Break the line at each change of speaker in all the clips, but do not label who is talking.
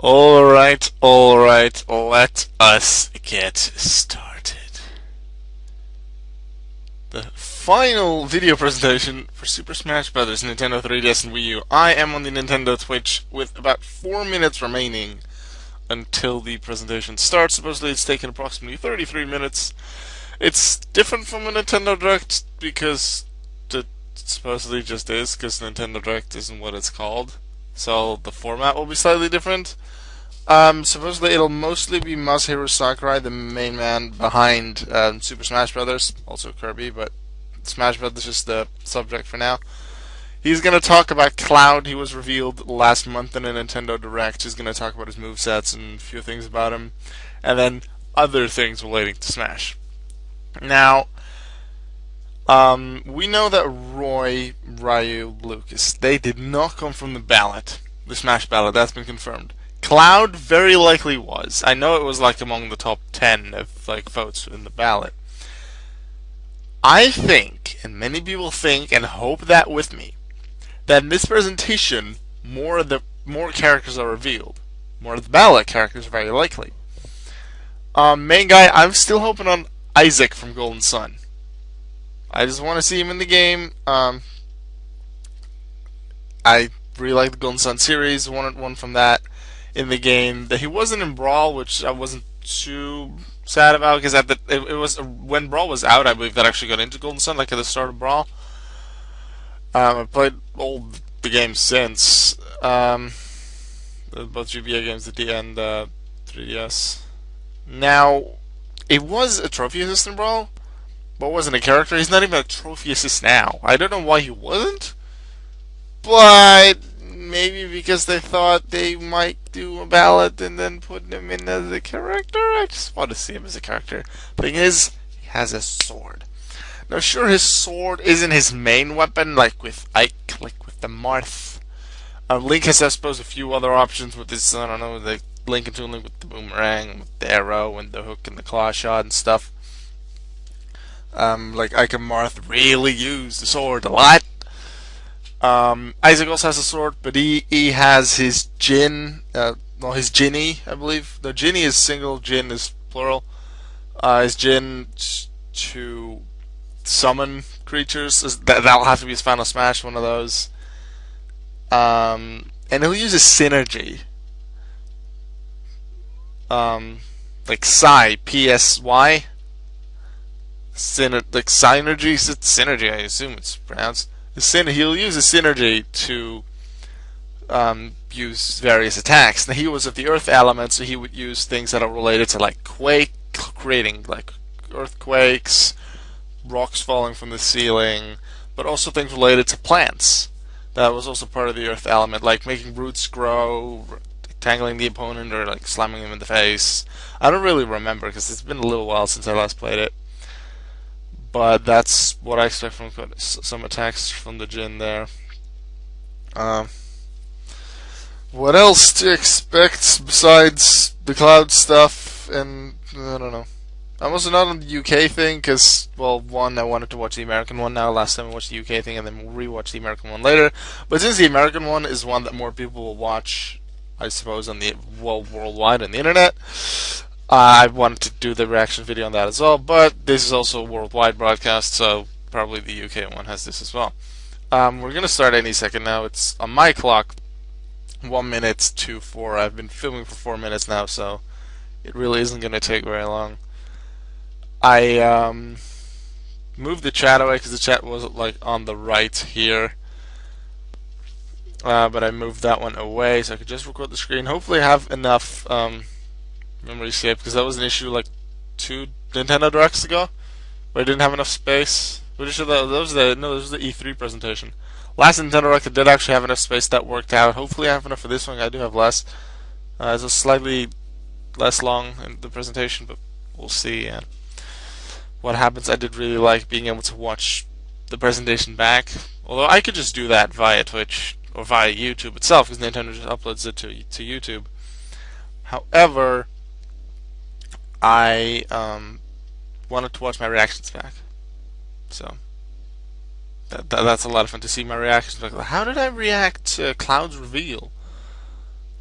Alright, let us get started. The final video presentation for Super Smash Bros. Nintendo 3DS and Wii U. I am on the Nintendo Twitch with about 4 minutes remaining until the presentation starts. Supposedly it's taken approximately 33 minutes. It's different from a Nintendo Direct because it supposedly just is, because Nintendo Direct isn't what it's called. So the format will be slightly different. Supposedly it'll mostly be Masahiro Sakurai, the main man behind Super Smash Bros. Also Kirby, but Smash Bros. Is just the subject for now. He's going to talk about Cloud. He was revealed last month in a Nintendo Direct. He's going to talk about his movesets and a few things about him. And then other things relating to Smash. Now, we know that Roy, Ryu, Lucas, they did not come from the ballot. The Smash ballot, that's been confirmed. Cloud very likely was. I know it was like among the top 10 of like votes in the ballot. I think, and many people think and hope that with me, that in this presentation more characters are revealed. More of the ballot characters are very likely. Main guy, I'm still hoping on Isaac from Golden Sun. I just want to see him in the game. I really like the Golden Sun series. Wanted one from that in the game. That he wasn't in Brawl, which I wasn't too sad about, because it was when Brawl was out, I believe that actually got into Golden Sun, like at the start of Brawl. I've played all the games since. Both GBA games at the end, 3DS. Now, it was a trophy assist in Brawl, but wasn't a character. He's not even a trophy assist now. I don't know why he wasn't, but maybe because they thought they might do a ballot and then put him in as a character. I just want to see him as a character. Thing is, he has a sword. Now, sure, his sword isn't his main weapon, like with Ike, like with the Marth. Link has, I suppose, a few other options with his, I don't know, the Link and Toon Link with the boomerang, with the arrow, and the hook and the claw shot and stuff. Like Ike and Marth really use the sword a lot. Isaac also has a sword, but he has his Jin, his Jinny, I believe. No, Jinny is single, Jin is plural. His Jin to summon creatures. That'll have to be his final smash, one of those. And he'll use his synergy. Like Psy, Psy. Like synergy, synergy, I assume it's pronounced. He'll use a synergy to use various attacks. Now, he was of the earth element, so he would use things that are related to like creating like earthquakes, rocks falling from the ceiling, but also things related to plants. That was also part of the earth element, like making roots grow, tangling the opponent, or like slamming him in the face. I don't really remember because it's been a little while since I last played it. But that's what I expect from some attacks from the Jin there. What else to expect besides the Cloud stuff? And I don't know. I'm also not on the UK thing because, well, one, I wanted to watch the American one now. Last time I watched the UK thing, and then we'll rewatch the American one later. But since the American one is one that more people will watch, I suppose, on the worldwide on the internet, I wanted to do the reaction video on that as well, but this is also a worldwide broadcast, so probably the UK one has this as well. We're going to start any second now. It's on my clock, 1 minute to 4. I've been filming for 4 minutes now, so it really isn't going to take very long. I moved the chat away because the chat was like on the right here. But I moved that one away so I could just record the screen. Hopefully I have enough memory saved, because that was an issue like 2 Nintendo Directs ago where I didn't have enough space. Pretty sure that was the E3 presentation. Last Nintendo Direct I did actually have enough space. That worked out. Hopefully I have enough for this one. I do have less. It's a slightly less long in the presentation, but we'll see what happens. I did really like being able to watch the presentation back, although I could just do that via Twitch or via YouTube itself, because Nintendo just uploads it to YouTube. However, I wanted to watch my reactions back, so that's a lot of fun to see my reactions back. How did I react to Cloud's reveal?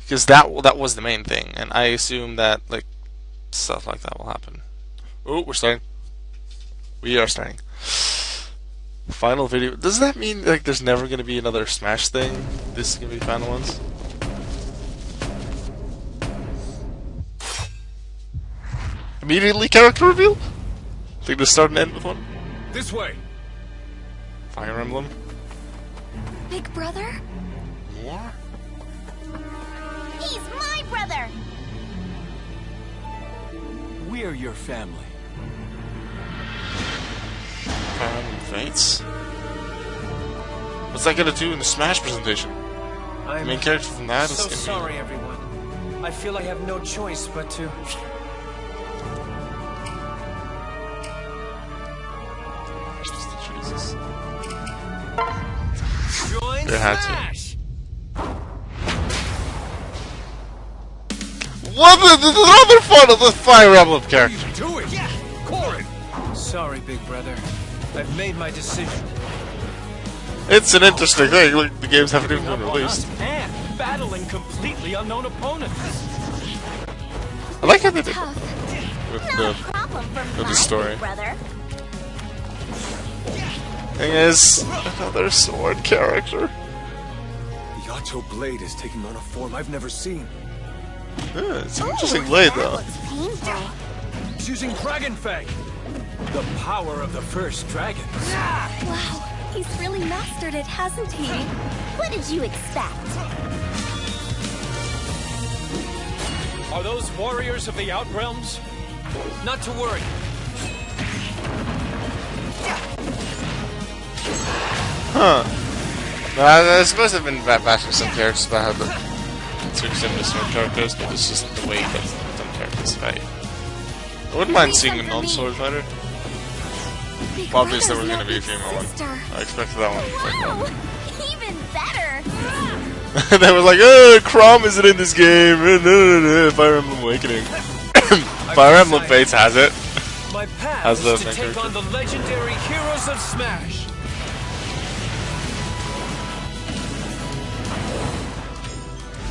Because that was the main thing, and I assume that like stuff like that will happen. Oh, we're starting. We are starting. Final video. Does that mean like there's never gonna be another Smash thing? This is gonna be the final ones. Immediately character reveal? Think to start and end with one?
This way.
Fire Emblem?
Big brother?
More?
He's my brother!
We're your family.
Fire Emblem Fates? What's that gonna do in the Smash presentation? The main character from that is
so
gonna be...
sorry, everyone. I feel I have no choice but to...
Jesus.
Join
They had to.
Smash!
What the other fun of the Fire Emblem character?
Do it! Yeah! Corrin!
Sorry, big brother. I've made my decision.
It's an interesting thing. Like, the games haven't even been
Up on
released.
us and battling completely unknown opponents.
I like how they did
Tough.
it with
Not
the
a problem for
the
my
story.
big brother.
thing is another sword character.
The Yato blade is taking on a form I've never seen.
Yeah, it's an interesting blade
That
though.
looks painful.
It's using Dragon Fang! The power of the first dragon.
Wow, he's really mastered it, hasn't he? What did you expect?
Are those warriors of the Outrealms? Not to worry.
Huh. I suppose I've been bashing some characters about how the two similar sword characters, but it's just the way that some characters fight. I wouldn't mind seeing a non-sword fighter.
Big
Obviously there was
brother's
going to
no
be a
big
female one.
sister.
I expected that one.
Wow, even better.
They were like, oh, Chrom isn't in this game. Fire Emblem Awakening. Fire Emblem Fates has it.
My path
How's
is
the
to
main
take
character?
on the legendary heroes of Smash.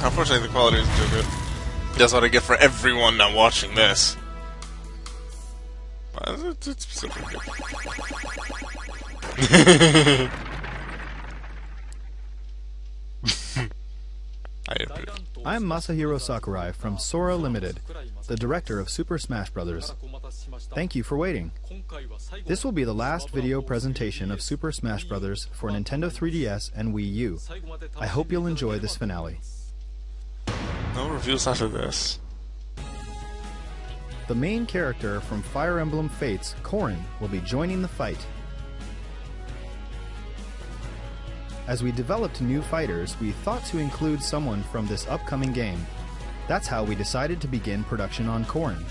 Unfortunately, the quality isn't too good. That's what I get for everyone not watching this. But it's still pretty good. I approve.
I'm Masahiro Sakurai from Sora Limited, the director of Super Smash Bros. Thank you for waiting. This will be the last video presentation of Super Smash Bros. For Nintendo 3DS and Wii U. I hope you'll enjoy this finale.
No reviews after this.
The main character from Fire Emblem Fates, Corrin, will be joining the fight. As we developed new fighters, we thought to include someone from this upcoming game. That's how we decided to begin production on Corrin.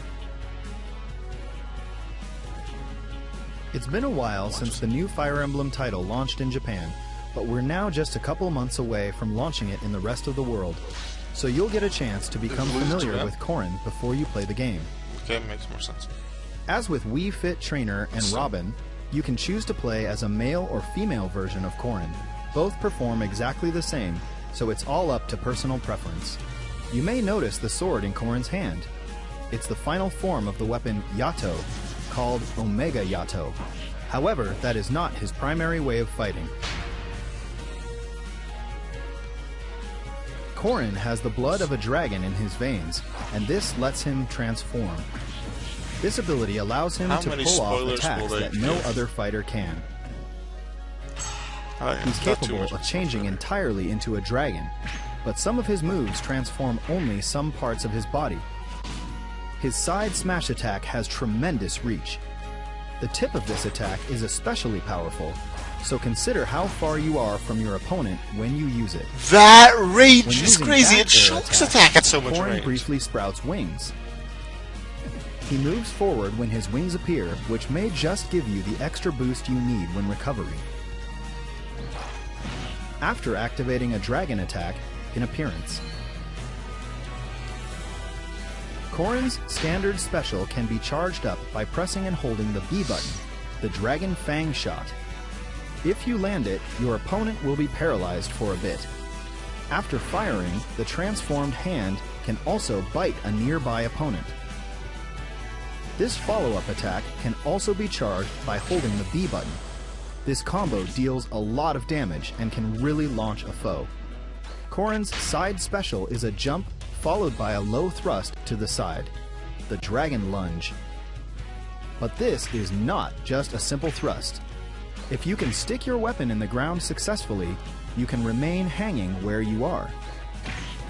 It's been a while since the new Fire Emblem title launched in Japan, but we're now just a couple months away from launching it in the rest of the world. So you'll get a chance to become familiar with Corrin before you play the game.
Okay, makes more sense.
As with Wii Fit Trainer and Robin, you can choose to play as a male or female version of Corrin. Both perform exactly the same, so it's all up to personal preference. You may notice the sword in Corrin's hand. It's the final form of the weapon Yato, called Omega Yato. However, that is not his primary way of fighting. Corrin has the blood of a dragon in his veins, and this lets him transform. This ability allows him
How
to
many
pull off
spoilers
attacks
will they
that no
give?
other fighter can. He's
Not too
capable
much.
of changing entirely into a dragon, but some of his moves transform only some parts of his body. His side smash attack has tremendous reach. The tip of this attack is especially powerful, so consider how far you are from your opponent when you use it.
That
When
range is
using
crazy.
that
It
air
chokes attack at so much
Corrin
range.
briefly sprouts wings. He moves forward when his wings appear, which may just give you the extra boost you need when recovering. After activating a dragon attack in appearance. Corrin's standard special can be charged up by pressing and holding the B button, the Dragon Fang shot. If you land it, your opponent will be paralyzed for a bit. After firing, the transformed hand can also bite a nearby opponent. This follow-up attack can also be charged by holding the B button. This combo deals a lot of damage and can really launch a foe. Corrin's side special is a jump followed by a low thrust to the side, the Dragon Lunge. But this is not just a simple thrust. If you can stick your weapon in the ground successfully, you can remain hanging where you are.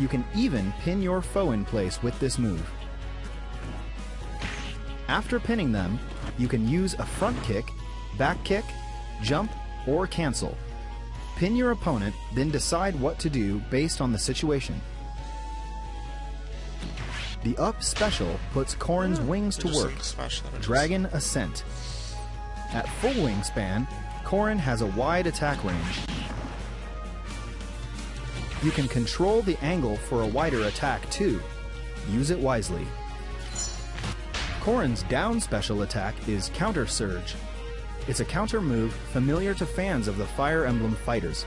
You can even pin your foe in place with this move. After pinning them, you can use a front kick, back kick, jump, or cancel. Pin your opponent, then decide what to do based on the situation. The up special puts Corrin's wings to work. Dragon Ascent. At full wingspan, Corrin has a wide attack range. You can control the angle for a wider attack too. Use it wisely. Corrin's down special attack is Counter Surge. It's a counter move familiar to fans of the Fire Emblem fighters.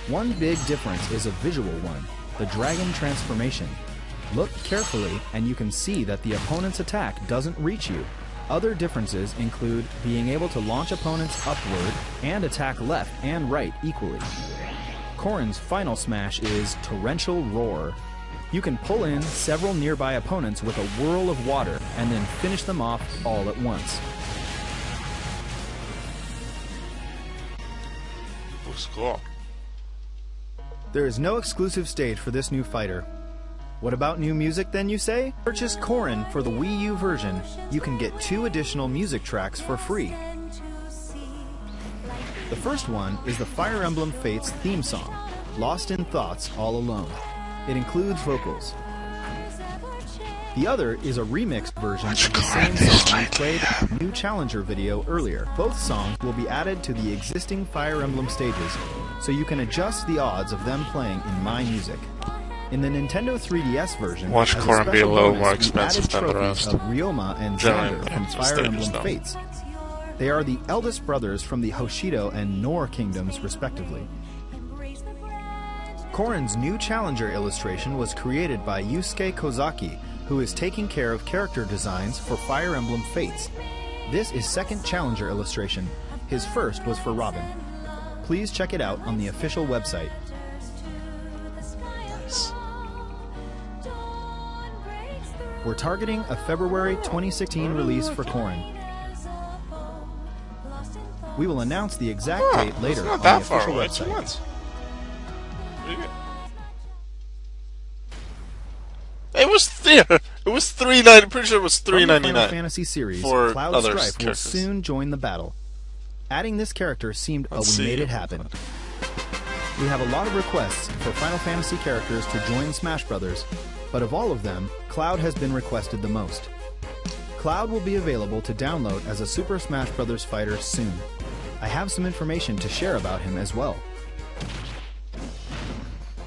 One big difference is a visual one, the Dragon Transformation. Look carefully and you can see that the opponent's attack doesn't reach you. Other differences include being able to launch opponents upward and attack left and right equally. Corrin's final smash is Torrential Roar. You can pull in several nearby opponents with a whirl of water and then finish them off all at once.
Looks cool.
There is no exclusive stage for this new fighter. What about new music then, you say? Purchase Corrin for the Wii U version. You can get 2 additional music tracks for free. The first one is the Fire Emblem Fates theme song, Lost in Thoughts All Alone. It includes vocals. The other is a remixed version of the same song we played in the new Challenger video earlier. Both songs will be added to the existing Fire Emblem stages, so you can adjust the odds of them playing in My Music. In the Nintendo 3DS version,
watch Corrin be a little more expensive than the rest.
Of Ryoma and
Generally,
Xander from Fire
stages,
Emblem
though.
Fates. They are the eldest brothers from the Hoshido and Nor kingdoms, respectively. Corrin's new Challenger illustration was created by Yusuke Kozaki, who is taking care of character designs for Fire Emblem Fates. This is second Challenger illustration. His first was for Robin. Please check it out on the official website. We're targeting a February 2016 release for Corrin. We will announce the exact date later
it's
on
not
the
that far
official
away.
website.
2 months. Pretty good. It was $3.99. Pretty sure it was
From the Final
$3.99
Fantasy series,
for
Cloud
other
Strife will
characters.
soon join the battle. Adding this character seemed
Let's
we
see.
made it happen. We have a lot of requests for Final Fantasy characters to join Smash Brothers, but of all of them, Cloud has been requested the most. Cloud will be available to download as a Super Smash Bros. Fighter soon. I have some information to share about him as well.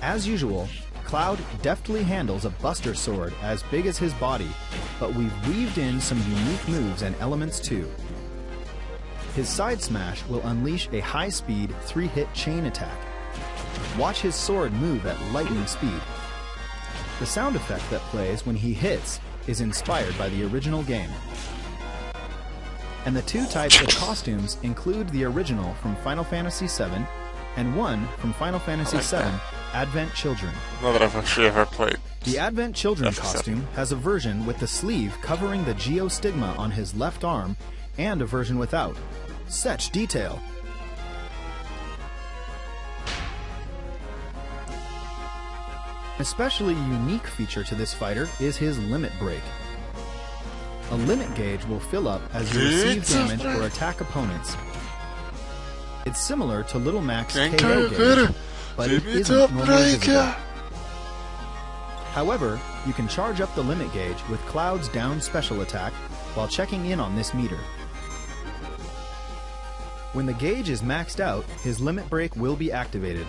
As usual, Cloud deftly handles a Buster Sword as big as his body, but we've weaved in some unique moves and elements too. His side smash will unleash a high-speed 3-hit chain attack. Watch his sword move at lightning speed. The sound effect that plays when he hits is inspired by the original game. And the 2 types of costumes include the original from Final Fantasy VII and one from Final Fantasy VII Advent Children.
Not that I've actually ever played.
The Advent Children
F7.
costume has a version with the sleeve covering the geostigma on his left arm and a version without. Such detail! An especially unique feature to this fighter is his limit break. A limit gauge will fill up as you receive damage or attack opponents. It's similar to Little Mac's KO gauge, but it isn't normally visible. However, you can charge up the limit gauge with Cloud's down special attack while checking in on this meter. When the gauge is maxed out, his limit break will be activated.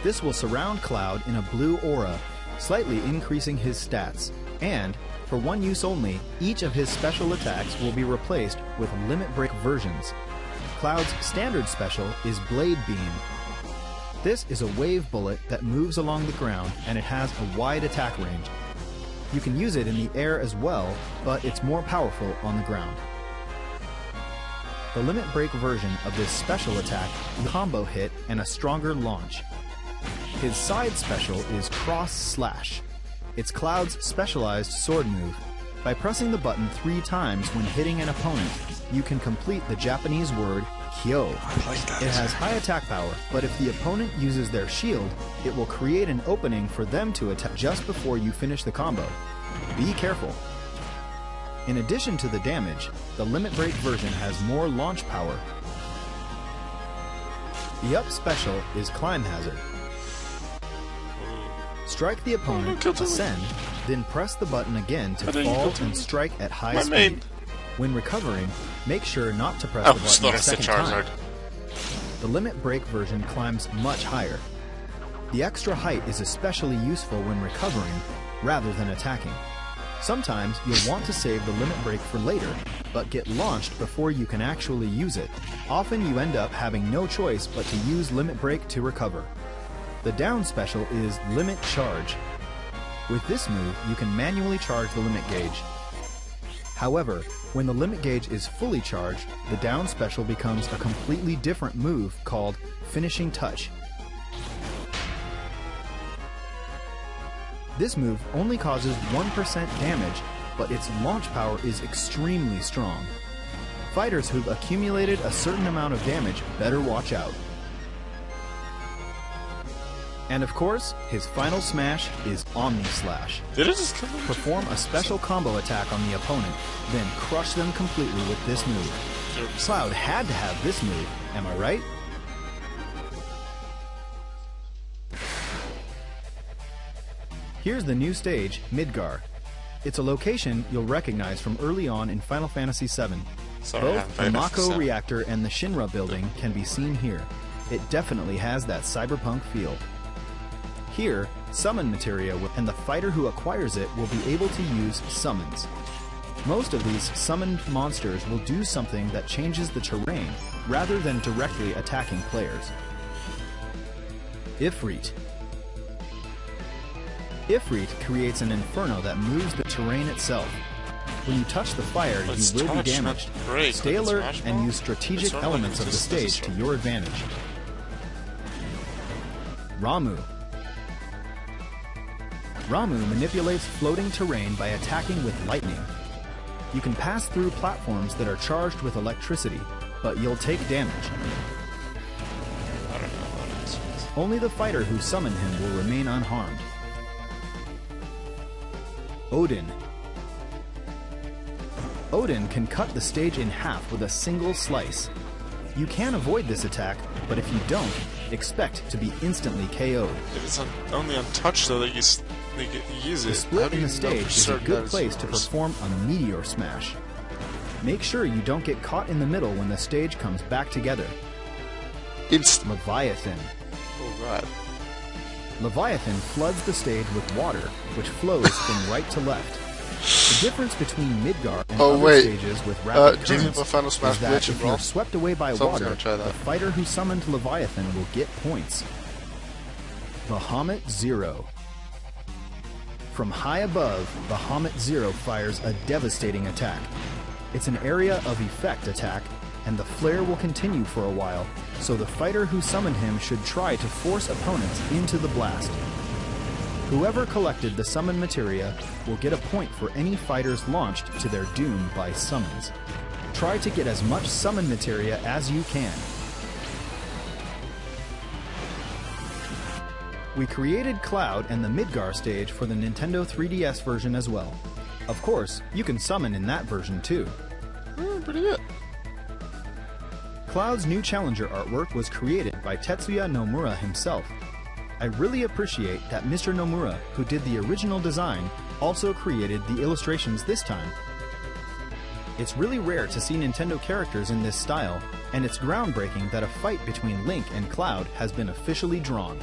This will surround Cloud in a blue aura, slightly increasing his stats, and, for one use only, each of his special attacks will be replaced with limit break versions. Cloud's standard special is Blade Beam. This is a wave bullet that moves along the ground, and it has a wide attack range. You can use it in the air as well, but it's more powerful on the ground. The limit break version of this special attack is a combo hit and a stronger launch. His side special is Cross Slash. It's Cloud's specialized sword move. By pressing the button 3 times when hitting an opponent, you can complete the Japanese word Kyo. It has high attack power, but if the opponent uses their shield, it will create an opening for them to attack just before you finish the combo. Be careful. In addition to the damage, the limit break version has more launch power. The up special is Climb Hazard. Strike the opponent, ascend, then press the button again to fall and strike at high speed. When recovering, make sure not to press the button a second time. The limit break version climbs much higher. The extra height is especially useful when recovering rather than attacking. Sometimes you'll want to save the limit break for later, but get launched before you can actually use it. Often you end up having no choice but to use limit break to recover. The down special is Limit Charge. With this move, you can manually charge the limit gauge. However, when the limit gauge is fully charged, the down special becomes a completely different move called Finishing Touch. This move only causes 1% damage, but its launch power is extremely strong. Fighters who've accumulated a certain amount of damage better watch out. And of course, his final smash is Omni Slash.
Did it just kill him?
Perform a special combo attack on the opponent, then crush them completely with this move. Cloud had to have this move, am I right? Here's the new stage, Midgar. It's a location you'll recognize from early on in Final Fantasy VII. Both the Mako reactor and the Shinra building can be seen here. It definitely has that cyberpunk feel. Here, summon materia and the fighter who acquires it will be able to use summons. Most of these summoned monsters will do something that changes the terrain rather than directly attacking players. Ifrit. Ifrit creates an inferno that moves the terrain itself. When you touch the fire, you will be damaged. Stay alert and use strategic elements of the stage to your advantage. Ramu. Ramu manipulates floating terrain by attacking with lightning. You can pass through platforms that are charged with electricity, but you'll take damage. Only the fighter who summoned him will remain unharmed. Odin. Odin can cut the stage in half with a single slice. You can avoid this attack, but if you don't, expect to be instantly KO'd.
If it's only untouched, though, they use it.
The split in the stage is a good place to perform a meteor smash. Make sure you don't get caught in the middle when the stage comes back together. Leviathan.
Oh god.
Leviathan floods the stage with water, which flows from right to left. The difference between Midgar and other stages with rapid currents is that if you're swept away by water, the fighter who summoned Leviathan will get points. Bahamut Zero. From high above, Bahamut Zero fires a devastating attack. It's an area of effect attack, and the flare will continue for a while, so the fighter who summoned him should try to force opponents into the blast. Whoever collected the summon materia will get a point for any fighters launched to their doom by summons. Try to get as much summon materia as you can. We created Cloud and the Midgar stage for the Nintendo 3DS version as well. Of course, you can summon in that version too.
Pretty good.
Cloud's new Challenger artwork was created by Tetsuya Nomura himself. I really appreciate that Mr. Nomura, who did the original design, also created the illustrations this time. It's really rare to see Nintendo characters in this style, and it's groundbreaking that a fight between Link and Cloud has been officially drawn.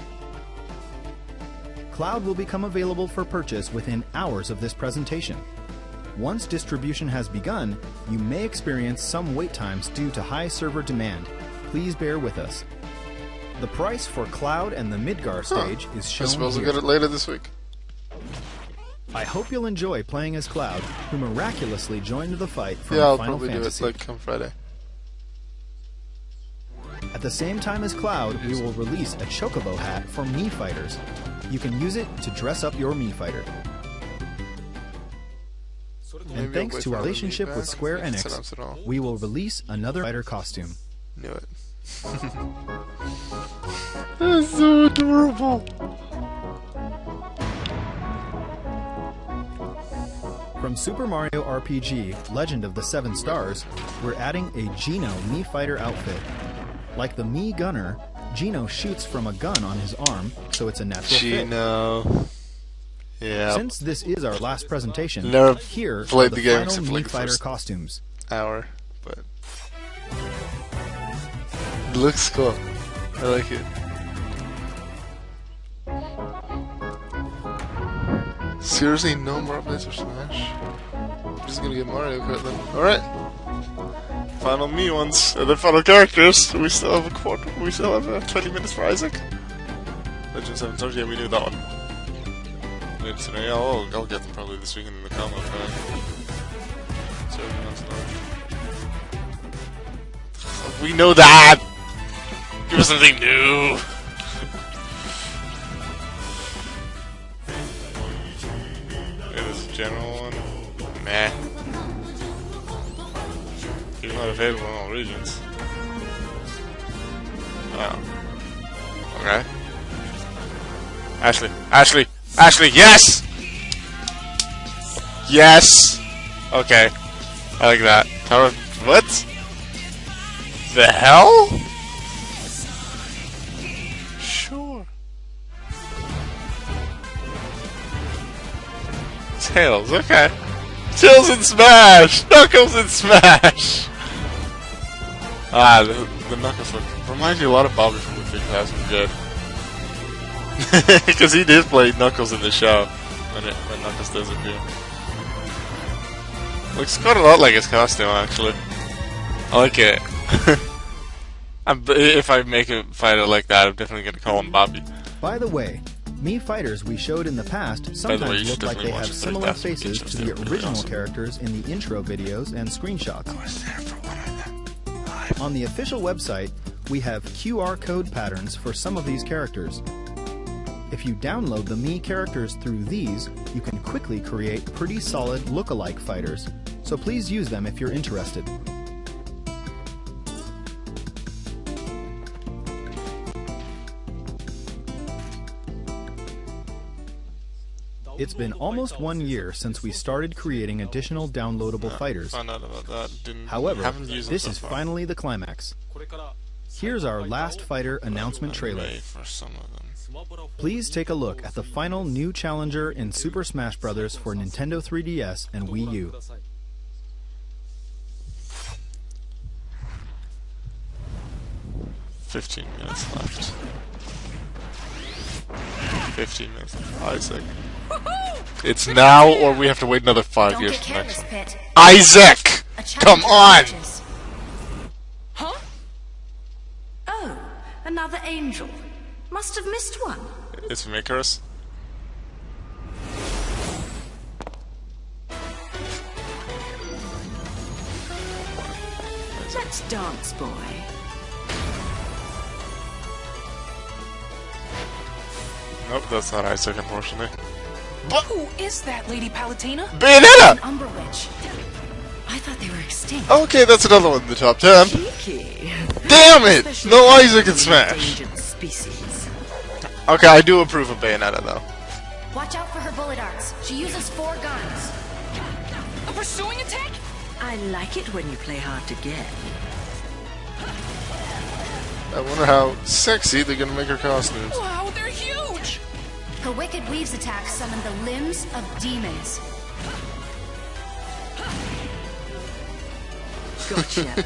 Cloud will become available for purchase within hours of this presentation. Once distribution has begun, you may experience some wait times due to high server demand. Please bear with us. The price for Cloud and the Midgar stage is
I
shown
suppose we'll
here.
get it later this week.
I hope you'll enjoy playing as Cloud, who miraculously joined the fight from
Yeah, I'll
Final
probably
Fantasy.
do it like come Friday.
At the same time as Cloud, we will release a Chocobo hat for Mii Fighters. You can use it to dress up your Mii Fighter.
Maybe
And
I'll
thanks
wait
to
for
our
the
relationship
feedback.
with Square
We can set
Enix,
up it all.
we will release another fighter costume.
Knew it. That's so adorable.
From Super Mario RPG Legend of the Seven Stars, we're adding a Geno Mii Fighter outfit. Like the Mii Gunner, Geno shoots from a gun on his arm, so it's a natural fit.
Gino. Yeah.
Since this is our last presentation,
Never
here are
played
the
the game
final
except for,
Mii
like, the
Fighter
first
costumes.
Hour, but it looks cool. I like it. Seriously, no more updates for Smash? I'm just gonna get Mario Kart then. Alright. Final me ones, and then final characters. We still have a quarter. We still have 20 minutes for Isaac. Legend 730, yeah, we knew that one. Legend, yeah, I'll get them probably this weekend in the combo pack. So everyone's known. We know that! Give us something new! Okay, this is a general one. Meh. You're not available in all regions. Oh. Okay. Ashley! Ashley! Ashley! Yes! Yes! Okay. I like that. What? The hell? Sure. Tails, okay. Tails and Smash! Knuckles and Smash! Ah, the Knuckles look reminds me a lot of Bobby from the Big Pass was good. Because he did play Knuckles in the show when Knuckles does appear. Looks quite a lot like his costume, actually. I like it. If I make a fighter like that, I'm definitely gonna call him Bobby.
By the way, Mii Fighters we showed in the past
By the
sometimes
way, you should
look like they
definitely watch
have
the
similar
30,000
faces
videos.
to
They're
the
really
original
awesome.
characters in the intro videos and screenshots.
Was there for one of them?
On the official website, we have QR code patterns for some of these characters. If you download the Mii characters through these, you can quickly create pretty solid look-alike fighters, so please use them if you're interested. It's been almost 1 year since we started creating additional downloadable fighters.
Found out about that.
However,
haven't used them
this
so
is
far.
finally the climax. Here's our last fighter announcement trailer.
Wait for some of them.
Please take a look at the final new challenger in Super Smash Bros. For Nintendo 3DS and Wii U.
$15 minutes left. 15 minutes left. Isaac. It's now, or we have to wait another 5
Don't
years
get
for the next
careless,
one.
Pit.
Isaac!
A
Come
challenger
on!
emerges. Huh? Oh, another angel. Must have missed one.
It's from Icarus.
Let's dance, boy.
Nope, that's not Isaac, unfortunately.
Who is that, Lady Palutena?
Bayonetta!
Umber Witch. I thought they were extinct.
Okay, that's another one in the top 10.
Cheeky.
Damn it! No Isaac in Smash!
Endangered species.
Okay, I do approve of Bayonetta, though.
Watch out for her bullet arcs. She uses 4 guns.
A pursuing attack? I like it when you play hard to get.
I wonder how sexy they're gonna make her costumes.
Wow, they're huge!
Her Wicked Weaves attack summon the limbs of demons.
Gotcha.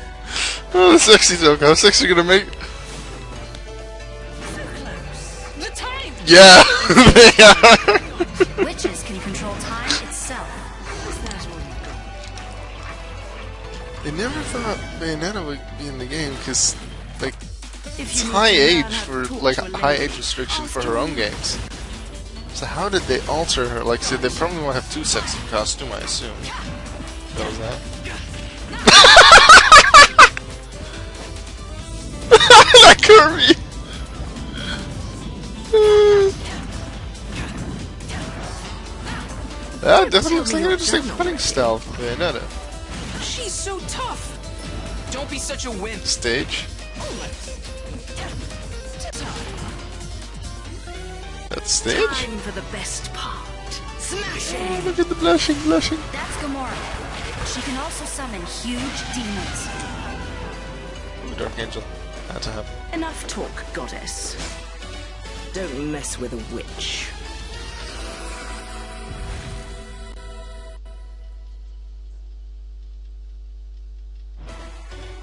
Oh, the sexy joke. How sexy are you gonna make?
The time!
Yeah! They are!
Witches can control time itself.
I never thought Bayonetta would be in the game, because, like, It's high age for, like, high age restriction for her own games. So how did they alter her? Like, see, they probably want to have 2 sets of costume, I assume. That was that. That Kirby! That definitely looks like an interesting fighting style for Bayonetta.
She's so tough. Don't be such a wimp.
Stage. That's stage?
Time for the best part. Smash
Oh,
it!
look at the blushing.
That's Gamora. She can also summon huge demons.
Ooh, Dark Angel. Had to happen.
Enough talk, goddess. Don't mess with a witch.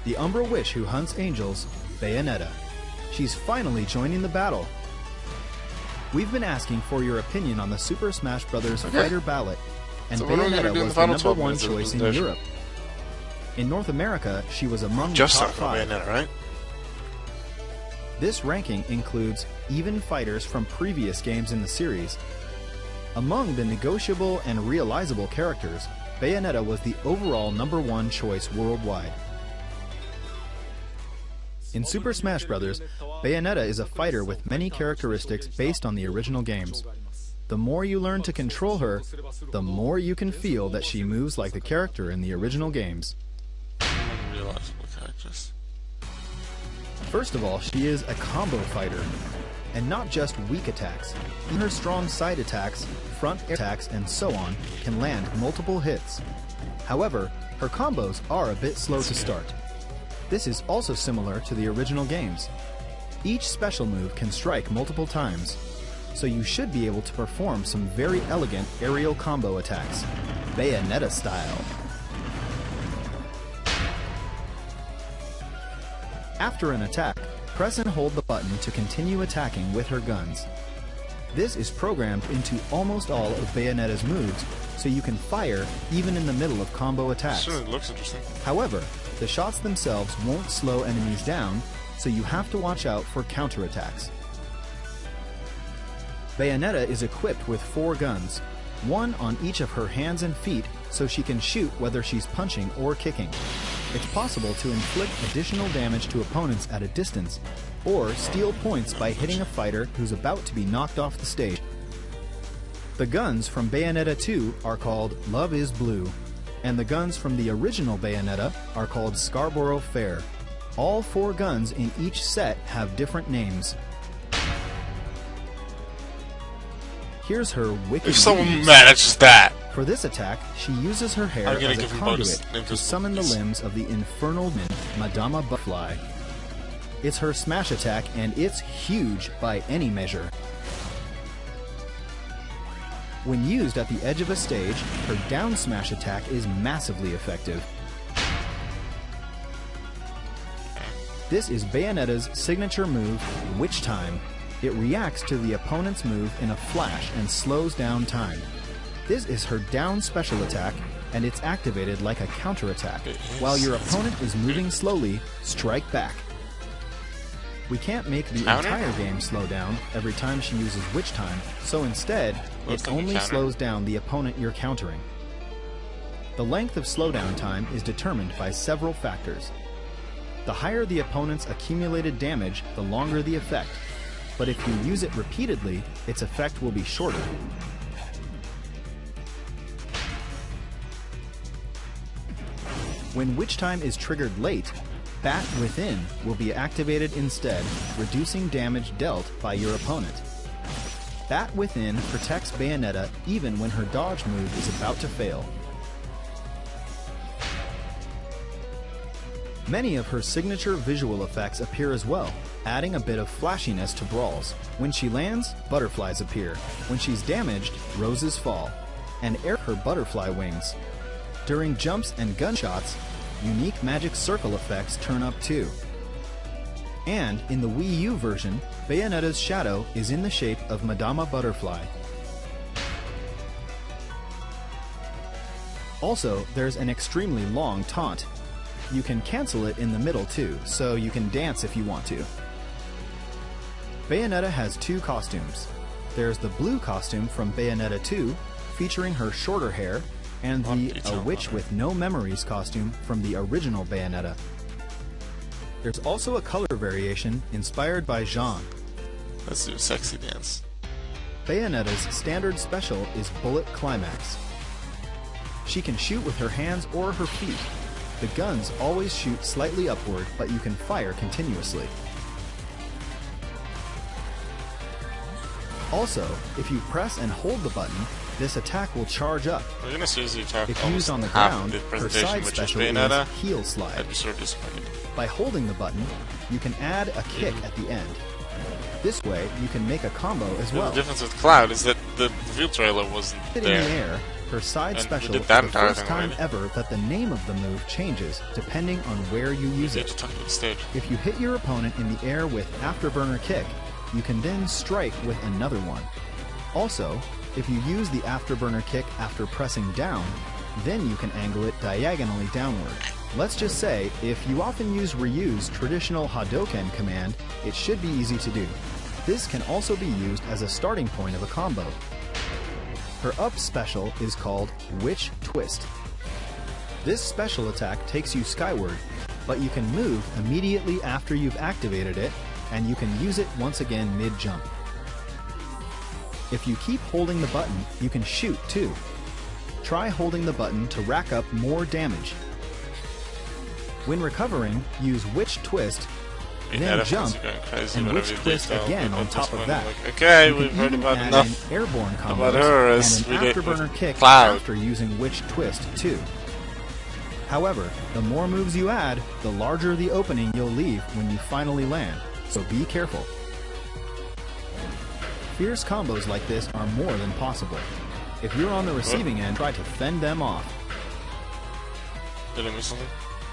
The Umbra Witch who hunts angels, Bayonetta. She's finally joining the battle. We've been asking for your opinion on the Super Smash Bros. Fighter ballot, and
So what are we gonna
Bayonetta
do in
was
the
the
final
number
12
one
minutes of the
choice in
presentation?
Europe. In North America, she was among
Just
the top
talking about
5.
Bayonetta, right?
This ranking includes even fighters from previous games in the series. Among the negotiable and realizable characters, Bayonetta was the overall number 1 choice worldwide. In Super Smash Bros., Bayonetta is a fighter with many characteristics based on the original games. The more you learn to control her, the more you can feel that she moves like the character in the original games.
Unrealizable characters.
First of all, she is a combo fighter, and not just weak attacks. Even her strong side attacks, front air attacks, and so on can land multiple hits. However, her combos are a bit slow to start. This is also similar to the original games. Each special move can strike multiple times, so you should be able to perform some very elegant aerial combo attacks, Bayonetta style. After an attack, press and hold the button to continue attacking with her guns. This is programmed into almost all of Bayonetta's moves, so you can fire even in the middle of combo attacks.
Sure, it looks interesting.
However, the shots themselves won't slow enemies down, so you have to watch out for counterattacks. Bayonetta is equipped with 4 guns, 1 on each of her hands and feet, so she can shoot whether she's punching or kicking. It's possible to inflict additional damage to opponents at a distance, or steal points by hitting a fighter who's about to be knocked off the stage. The guns from Bayonetta 2 are called Love is Blue, and the guns from the original Bayonetta are called Scarborough Fair. All 4 guns in each set have different names. Here's her wicked
If someone
weaves.
manages that,
For this attack, she uses her hair
I'm gonna
as a
give him
conduit
bonus
to
names.
summon the limbs of the infernal Madama Butterfly. It's her smash attack, and it's huge by any measure. When used at the edge of a stage, her down smash attack is massively effective. This is Bayonetta's signature move, Witch Time. It reacts to the opponent's move in a flash and slows down time. This is her down special attack, and it's activated like a counterattack. While your opponent is moving slowly, strike back. We can't make the
Counter?
entire game slow down every time she uses Witch Time, so instead,
Looks
it
like a
only
counter.
slows down the opponent you're countering. The length of slowdown time is determined by several factors. The higher the opponent's accumulated damage, the longer the effect. But if you use it repeatedly, its effect will be shorter. When Witch Time is triggered late, Bat Within will be activated instead, reducing damage dealt by your opponent. Bat Within protects Bayonetta even when her dodge move is about to fail. Many of her signature visual effects appear as well, adding a bit of flashiness to brawls. When she lands, butterflies appear. When she's damaged, roses fall, and air her butterfly wings. During jumps and gunshots, unique magic circle effects turn up too. And in the Wii U version, Bayonetta's shadow is in the shape of Madama Butterfly. Also, there's an extremely long taunt. You can cancel it in the middle too, so you can dance if you want to. Bayonetta has two costumes. There's the blue costume from Bayonetta 2, featuring her shorter hair, and the A Witch with No Memories costume from the original Bayonetta. There's also a color variation inspired by Jean.
Let's do a sexy dance.
Bayonetta's standard special is Bullet Climax. She can shoot with her hands or her feet. The guns always shoot slightly upward, but you can fire continuously. Also, if you press and hold the button, this attack will charge up.
We're gonna seriously talk
If
almost
used on the
half
ground,
of the
her
presentation,
side
which is
special
Bayonetta.
is Heel Slide.
I'd be sort of disappointed.
By holding the button, you can add a kick at the end. This way, you can make a combo as well.
The difference with Cloud is that the reveal trailer wasn't
In
there.
the air, her side
And we
special
did
is
that
the
entire
first
thing
time
already.
ever that the name of the move changes depending on where you use
We need to
it.
talk about the stage.
If you hit your opponent in the air with Afterburner Kick, you can then strike with another one. Also, if you use the Afterburner Kick after pressing down, then you can angle it diagonally downward. Let's just say, if you often use Ryu's traditional Hadoken command, it should be easy to do. This can also be used as a starting point of a combo. Her up special is called Witch Twist. This special attack takes you skyward, but you can move immediately after you've activated it, and you can use it once again mid-jump. If you keep holding the button, you can shoot too. Try holding the button to rack up more damage. When recovering, use Witch Twist, then
Bayonetta
jump,
fans are going crazy
and
whenever
Witch
you
Twist
detail,
again
but
on
at
top
this
of
point,
that.
like, okay,
You
we've
can
heard
even
about
add
enough
an airborne combo
about her as
and
we
an
did with
afterburner kick
Cloud.
after using Witch Twist too. However, the more moves you add, the larger the opening you'll leave when you finally land, so be careful. Fierce combos like this are more than possible. If you're on the receiving end, try to fend them off.
Did I miss something?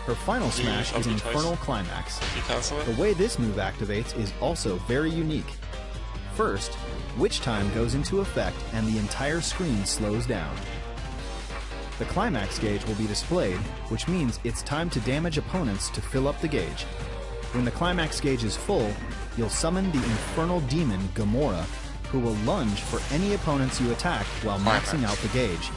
Her final
Did you
smash is
upbeat twice?
Infernal Climax.
Did you cancel it?
The way this move activates is also very unique. First, Witch Time goes into effect and the entire screen slows down. The climax gauge will be displayed, which means it's time to damage opponents to fill up the gauge. When the climax gauge is full, you'll summon the infernal demon Gamora, who will lunge for any opponents you attack while maxing out the gauge.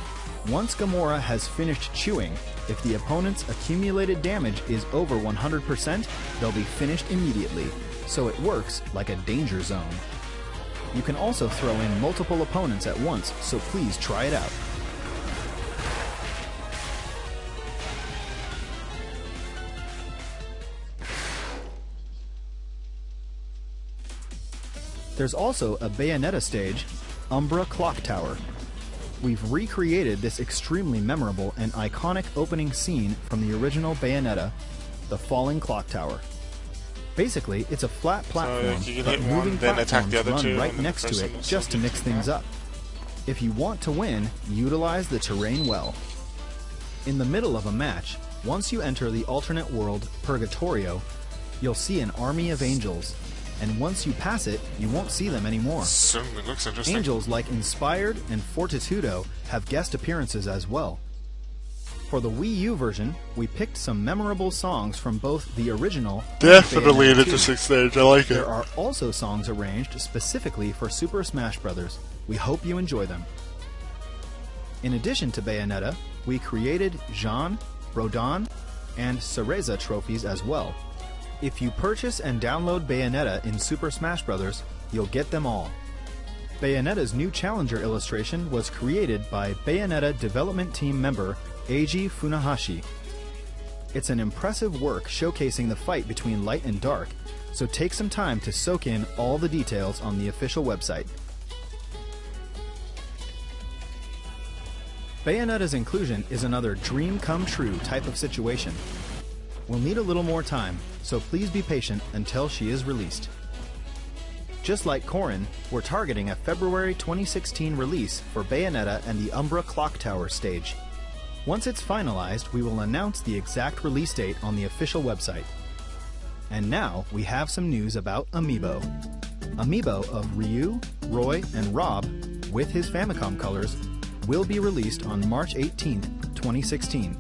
Once Gamora has finished chewing, if the opponent's accumulated damage is over 100%, they'll be finished immediately, so it works like a danger zone. You can also throw in multiple opponents at once, so please try it out. There's also a Bayonetta stage, Umbra Clock Tower. We've recreated this extremely memorable and iconic opening scene from the original Bayonetta, the Falling Clock Tower. Basically, it's a flat platform,
you can
but
hit one,
moving
then attack
platforms
the other
run
two,
right
and then
next
the
to
first
it
one is
just to mix things up. If you want to win, utilize the terrain well. In the middle of a match, once you enter the alternate world, Purgatorio, you'll see an army of angels, and once you pass it, you won't see them anymore.
Certainly looks interesting.
Angels like Inspired and Fortitudo have guest appearances as well. For the Wii U version, we picked some memorable songs from both the original and
Definitely an
Bayonetta 2.
interesting stage. I like it.
There are also songs arranged specifically for Super Smash Bros. We hope you enjoy them. In addition to Bayonetta, we created Jean, Rodin, and Cereza trophies as well. If you purchase and download Bayonetta in Super Smash Bros., you'll get them all. Bayonetta's new challenger illustration was created by Bayonetta development team member Eiji Funahashi. It's an impressive work showcasing the fight between light and dark, so take some time to soak in all the details on the official website. Bayonetta's inclusion is another dream come true type of situation. We'll need a little more time, so please be patient until she is released. Just like Corrin, we're targeting a February 2016 release for Bayonetta and the Umbra Clock Tower stage. Once it's finalized, we will announce the exact release date on the official website. And now we have some news about Amiibo. Amiibo of Ryu, Roy, and Rob, with his Famicom colors, will be released on March 18th, 2016.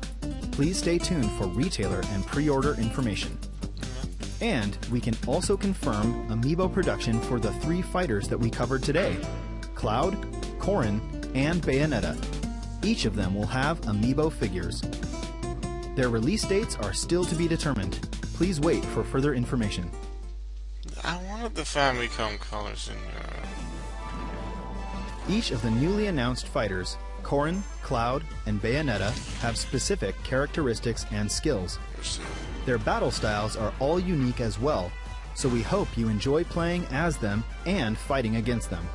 Please stay tuned for retailer and pre-order information. And we can also confirm amiibo production for the 3 fighters that we covered today: Cloud, Corrin, and Bayonetta. Each of them will have amiibo figures. Their release dates are still to be determined. Please wait for further information.
I wanted the Famicom colors in
Each of the newly announced fighters, Corrin, Cloud, and Bayonetta, have specific characteristics and skills. Their battle styles are all unique as well, so we hope you enjoy playing as them and fighting against them.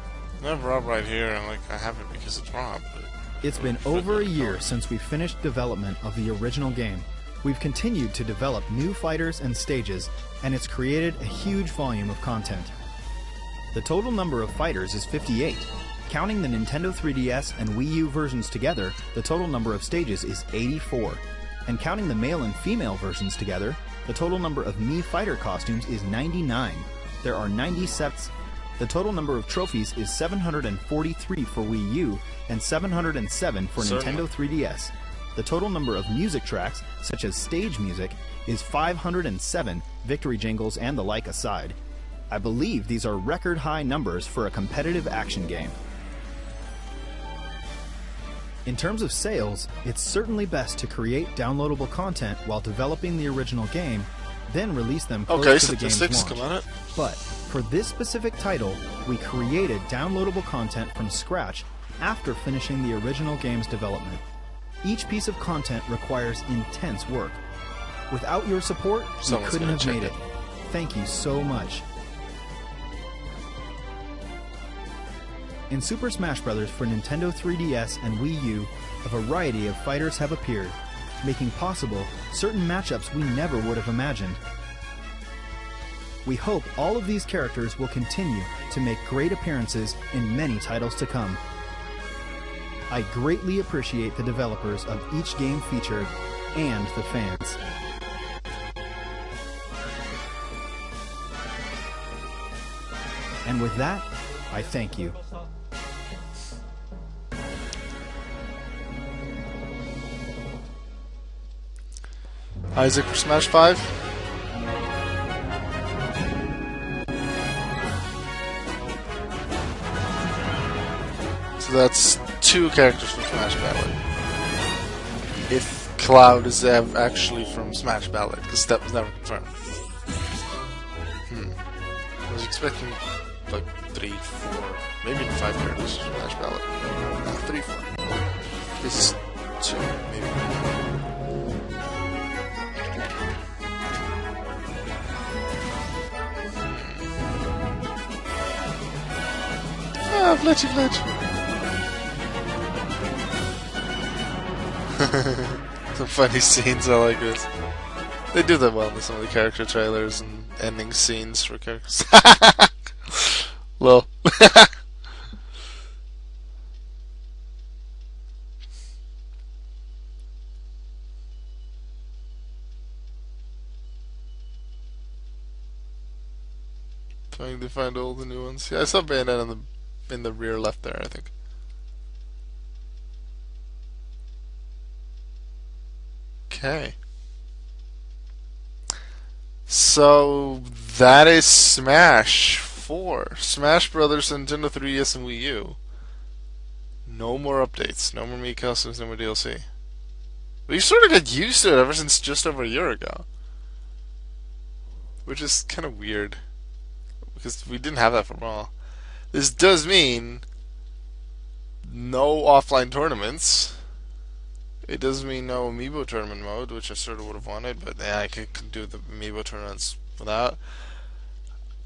I have Rob right here, and I have it because it's Rob. But
It's been over a year since we finished development of the original game. We've continued to develop new fighters and stages, and it's created a huge volume of content. The total number of fighters is 58. Counting the Nintendo 3DS and Wii U versions together, the total number of stages is 84. And counting the male and female versions together, the total number of Mii Fighter costumes is 99. There are 90 sets. The total number of trophies is 743 for Wii U and 707 for
Certainly.
Nintendo 3DS. The total number of music tracks, such as stage music, is 507, victory jingles and the like aside. I believe these are record high numbers for a competitive action game. In terms of sales, it's certainly best to create downloadable content while developing the original game, then release them close
okay,
to the game's
statistics,
launch.
come on it.
But for this specific title, we created downloadable content from scratch after finishing the original game's development. Each piece of content requires intense work. Without your support,
Someone's
we couldn't
gonna
have
check
made
it.
it. Thank you so much. In Super Smash Bros. For Nintendo 3DS and Wii U, a variety of fighters have appeared, making possible certain matchups we never would have imagined. We hope all of these characters will continue to make great appearances in many titles to come. I greatly appreciate the developers of each game featured and the fans. And with that, I thank you.
Isaac for Smash 5. So that's 2 characters from Smash Ballad. If Cloud is actually from Smash Ballad, because that was never confirmed. I was expecting like 3, 4, maybe even 5 characters from Smash Ballad. No, 3, 4. This is 2, maybe. Ah, Fletchy Fletch. Some funny scenes, I like this. They do that well in some of the character trailers and ending scenes for characters. Lol. Trying to find all the new ones. Yeah, I saw Bayonetta in the rear left there, I think. Okay. So that is Smash 4. Smash Brothers, Nintendo 3DS, and Wii U. No more updates. No more Mii costumes, no more DLC. We sort of got used to it ever since just over a year ago. Which is kind of weird. Because we didn't have that for a while. This does mean no offline tournaments. It does mean no amiibo tournament mode, which I sort of would have wanted, but yeah, I could do the amiibo tournaments without.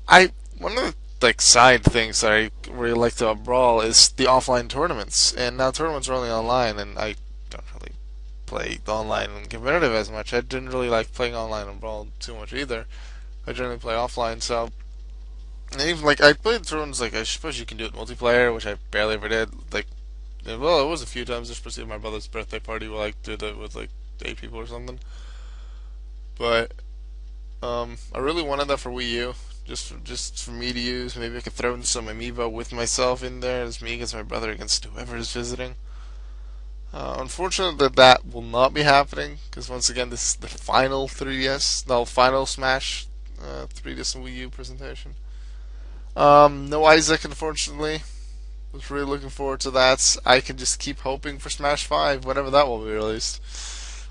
One of the side things that I really like about Brawl is the offline tournaments, and now tournaments are only online, and I don't really play the online and competitive as much. I didn't really like playing online and Brawl too much either. I generally play offline, so. And even I played the tournaments, I suppose you can do it multiplayer, which I barely ever did. Well, it was a few times, especially at my brother's birthday party, where I did it with 8 people or something. But I really wanted that for Wii U, just for me to use. Maybe I could throw in some amiibo with myself in there, as me against my brother against whoever is visiting. Unfortunately, that will not be happening, because once again, this is the final 3DS, no, final Smash 3DS and Wii U presentation. No Isaac, unfortunately. Was really looking forward to that. I can just keep hoping for Smash 5, whenever that will be released.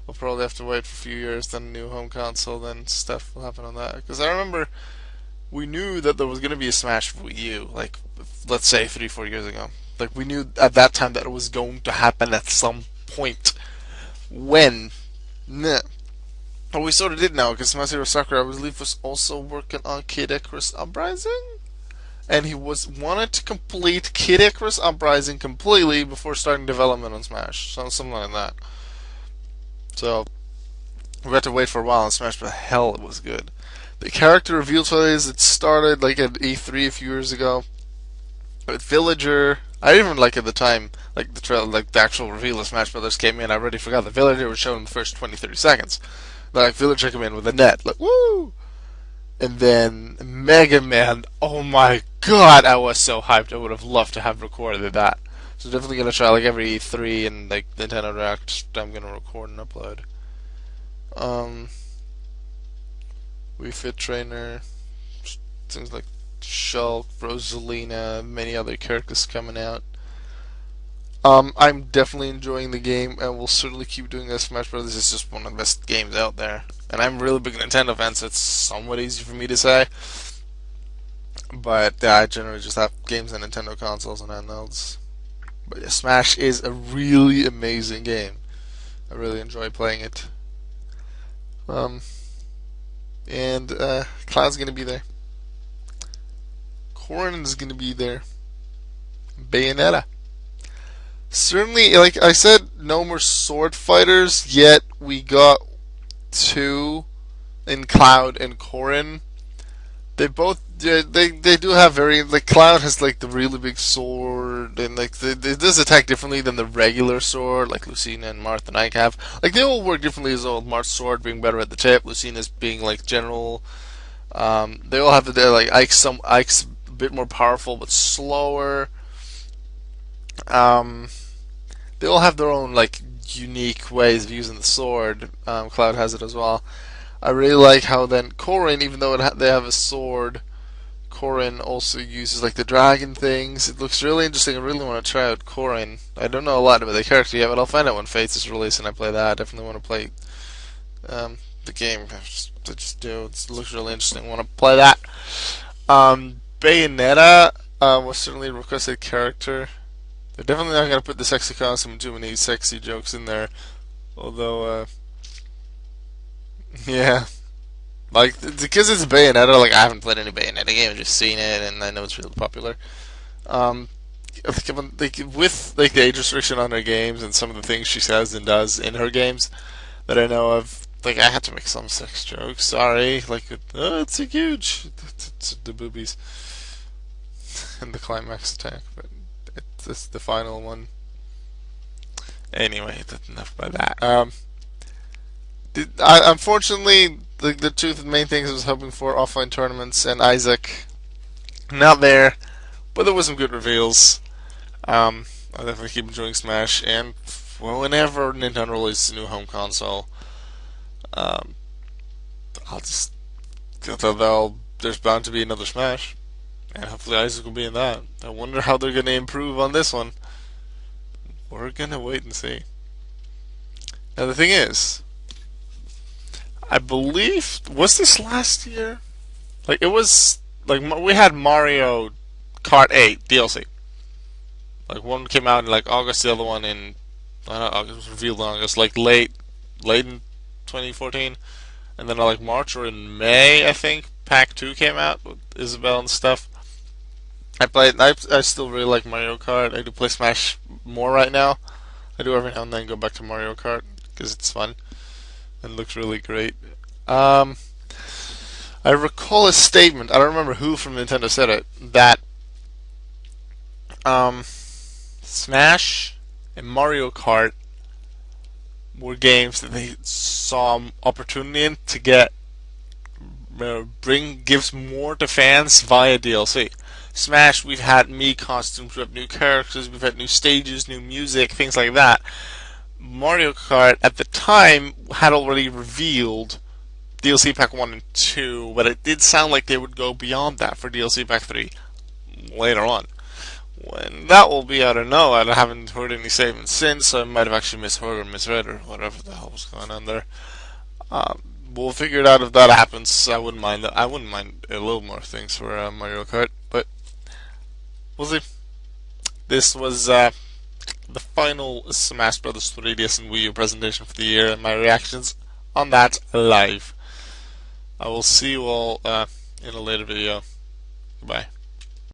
We'll probably have to wait for a few years, then a new home console, then stuff will happen on that. Because I remember we knew that there was going to be a Smash for Wii U, like, let's say 3-4 years ago. Like, we knew at that time that it was going to happen at some point. When? Nah. But we sort of did know, because Masahiro Sakurai, I believe, was also working on Kid Icarus Uprising? And he wanted to complete Kid Icarus Uprising completely before starting development on Smash. So, something like that. So, we had to wait for a while on Smash, but hell, it was good. The character reveal phase, it started like at E3 a few years ago. With Villager, I didn't even like at the time, like the actual reveal of Smash Brothers came in, I already forgot. The Villager was shown in the first 20-30 seconds. Like, Villager came in with a net, like, woo! And then Mega Man, oh my god, I was so hyped. I would have loved to have recorded that. So definitely gonna try, like, every E3 and like Nintendo Direct, I'm gonna record and upload. Wii Fit Trainer, things like Shulk, Rosalina, many other characters coming out. I'm definitely enjoying the game, and will certainly keep doing this. Smash Brothers is just one of the best games out there, and I'm a really big Nintendo fan, so it's somewhat easy for me to say. But yeah, I generally just have games on Nintendo consoles and handhelds. But yeah, Smash is a really amazing game. I really enjoy playing it. And Cloud's gonna be there. Corrin's gonna be there. Bayonetta. Certainly, like I said, no more sword fighters, yet we got two in Cloud and Corrin. They both, they do have very, like, Cloud has like the really big sword, and like it does attack differently than the regular sword, like Lucina and Marth and Ike have. Like, they all work differently as well. Marth's sword being better at the tip, Lucina's being like general. They all have like Ike's a bit more powerful but slower. They all have their own like unique ways of using the sword. Cloud has it as well. I really like how then Corrin, even though they have a sword, Corrin also uses like the dragon things. It looks really interesting. I really want to try out Corrin. I don't know a lot about the character yet, but I'll find out when Fates is released and I play that. I definitely want to play the game. I just do. It looks really interesting. I want to play that. Bayonetta was certainly a requested character. They're definitely not going to put the sexy costume and too many sexy jokes in there. Although, yeah. Like, because it's Bayonetta, like, I haven't played any Bayonetta game, I've just seen it, and I know it's really popular. Like, with, like, the age restriction on her games and some of the things she says and does in her games that I know of, like, I had to make some sex jokes, sorry. Like, oh, it's so huge. It's the boobies. And the climax attack, but it's the final one. Anyway, that's enough about that. Unfortunately, the two main things I was hoping for, offline tournaments and Isaac, not there, but there was some good reveals. I'll definitely keep enjoying Smash, and well, whenever Nintendo releases a new home console, there's bound to be another Smash, and hopefully Isaac will be in that. I wonder how they're going to improve on this one. We're going to wait and see. Now the thing is, I believe, was this last year? Like, it was, like, we had Mario Kart 8 DLC. Like, one came out in, like, August, the other one in, I don't know, August, was revealed in August, like, late in 2014. And then, like, March or in May, I think, Pack 2 came out with Isabelle and stuff. I still really like Mario Kart. I do play Smash more right now. I do every now and then go back to Mario Kart, because it's fun. And looks really great. I recall a statement, I don't remember who from Nintendo said it, that Smash and Mario Kart were games that they saw opportunity in to gives more to fans via DLC. Smash, we've had Mii costumes, we have new characters, we've had new stages, new music, things like that. Mario Kart at the time had already revealed DLC Pack 1 and 2, but it did sound like they would go beyond that for DLC Pack 3 later on. When that will be, I don't know. I haven't heard any statements since, so I might have actually misheard or misread or whatever the hell was going on there. We'll figure it out if that happens. I wouldn't mind that. I wouldn't mind a little more things for Mario Kart, but we'll see. This was the final Smash Bros. 3DS and Wii U presentation for the year, and my reactions on that live. I will see you all in a later video. Goodbye.